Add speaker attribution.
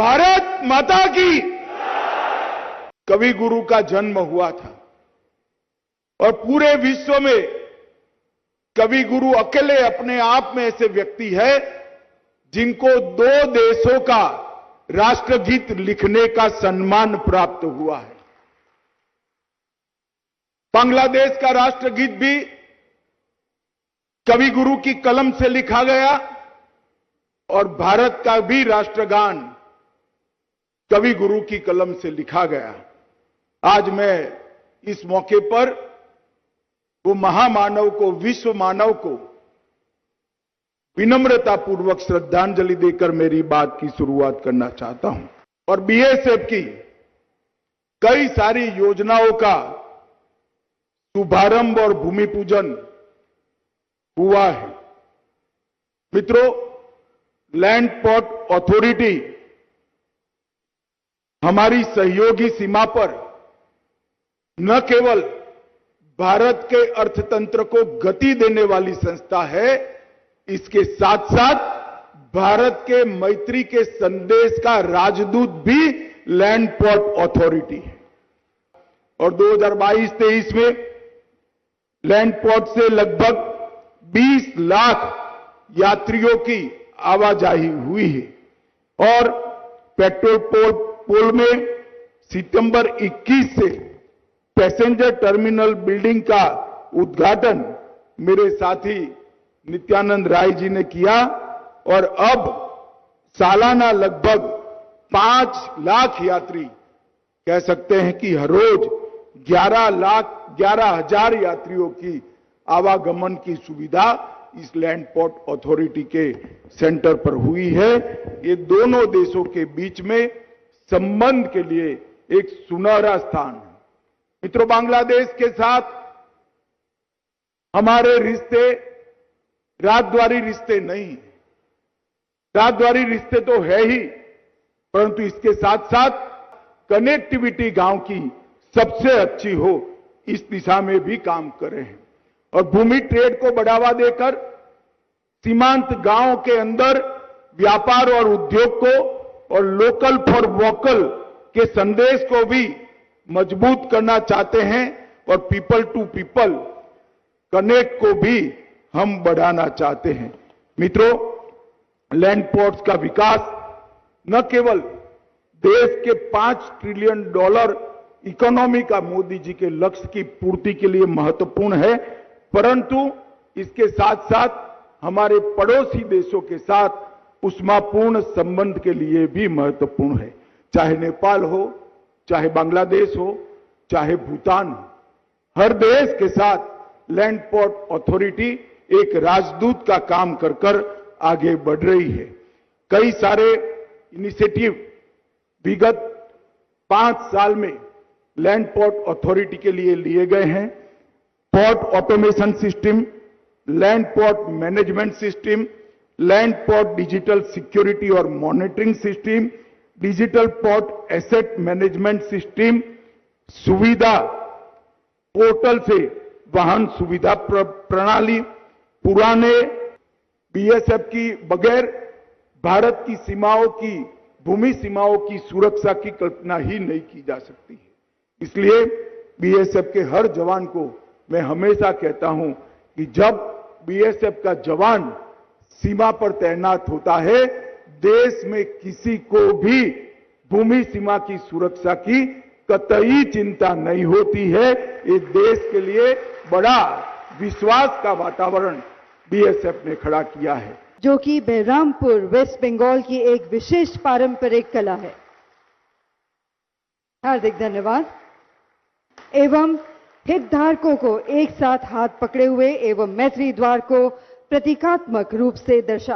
Speaker 1: भारत माता की। कवि गुरु का जन्म हुआ था और पूरे विश्व में कवि गुरु अकेले अपने आप में ऐसे व्यक्ति है जिनको 2 देशों का राष्ट्रगीत लिखने का सम्मान प्राप्त हुआ है। बांग्लादेश का राष्ट्रगीत भी कवि गुरु की कलम से लिखा गया और भारत का भी राष्ट्रगान कवि गुरु की कलम से लिखा गया। आज मैं इस मौके पर वो महामानव को, विश्व मानव को विनम्रतापूर्वक श्रद्धांजलि देकर मेरी बात की शुरुआत करना चाहता हूं। और बीएसएफ की कई सारी योजनाओं का शुभारंभ और भूमि पूजन हुआ है। मित्रों, लैंड पोर्ट अथॉरिटी हमारी सहयोगी सीमा पर न केवल भारत के अर्थतंत्र को गति देने वाली संस्था है, इसके साथ साथ भारत के मैत्री के संदेश का राजदूत भी लैंड पोर्ट अथॉरिटी है। और 2022-23 में लैंड पोर्ट से लगभग 20 लाख यात्रियों की आवाजाही हुई है और पेट्रोल पोल में सितंबर 21 से पैसेंजर टर्मिनल बिल्डिंग का उद्घाटन मेरे साथी नित्यानंद राय जी ने किया और अब सालाना लगभग 5 लाख यात्री, कह सकते हैं कि हर रोज 11,000 यात्रियों की आवागमन की सुविधा इस लैंड पोर्ट अथॉरिटी के सेंटर पर हुई है। ये दोनों देशों के बीच में संबंध के लिए एक सुनहरा स्थान है। मित्रों, बांग्लादेश के साथ हमारे रिश्ते राजद्वारी रिश्ते नहीं, राजद्वारी रिश्ते तो है ही, परंतु इसके साथ साथ कनेक्टिविटी गांव की सबसे अच्छी हो, इस दिशा में भी काम कर रहे हैं। और भूमि ट्रेड को बढ़ावा देकर सीमांत गांव के अंदर व्यापार और उद्योग को और लोकल फॉर वोकल के संदेश को भी मजबूत करना चाहते हैं और पीपल टू पीपल कनेक्ट को भी हम बढ़ाना चाहते हैं। मित्रों, लैंड पोर्ट्स का विकास न केवल देश के $5 ट्रिलियन इकोनॉमी का मोदी जी के लक्ष्य की पूर्ति के लिए महत्वपूर्ण है, परंतु इसके साथ साथ हमारे पड़ोसी देशों के साथ उष्मापूर्ण संबंध के लिए भी महत्वपूर्ण है। चाहे नेपाल हो, चाहे बांग्लादेश हो, चाहे भूटान हो, हर देश के साथ लैंड पोर्ट अथॉरिटी एक राजदूत का काम कर आगे बढ़ रही है। कई सारे इनिशिएटिव विगत 5 साल में लैंड पोर्ट अथॉरिटी के लिए लिए गए हैं। Port automation system, land port management system, land port digital security और monitoring system, digital port asset management system, Suvidha portal से वाहन सुविधा प्रणाली। पुराने बीएसएफ की बगैर भारत की सीमाओं की, भूमि सीमाओं की सुरक्षा की कल्पना ही नहीं की जा सकती है। इसलिए बीएसएफ के हर जवान को मैं हमेशा कहता हूं कि जब बीएसएफ का जवान सीमा पर तैनात होता है, देश में किसी को भी भूमि सीमा की सुरक्षा की कतई चिंता नहीं होती है। ये देश के लिए बड़ा विश्वास का वातावरण बीएसएफ ने खड़ा किया है,
Speaker 2: जो कि बलरामपुर वेस्ट बंगाल की एक विशेष पारंपरिक कला है। हार्दिक धन्यवाद। एवं हितधारकों को एक साथ हाथ पकड़े हुए एवं मैत्री द्वार को प्रतीकात्मक रूप से दर्शाते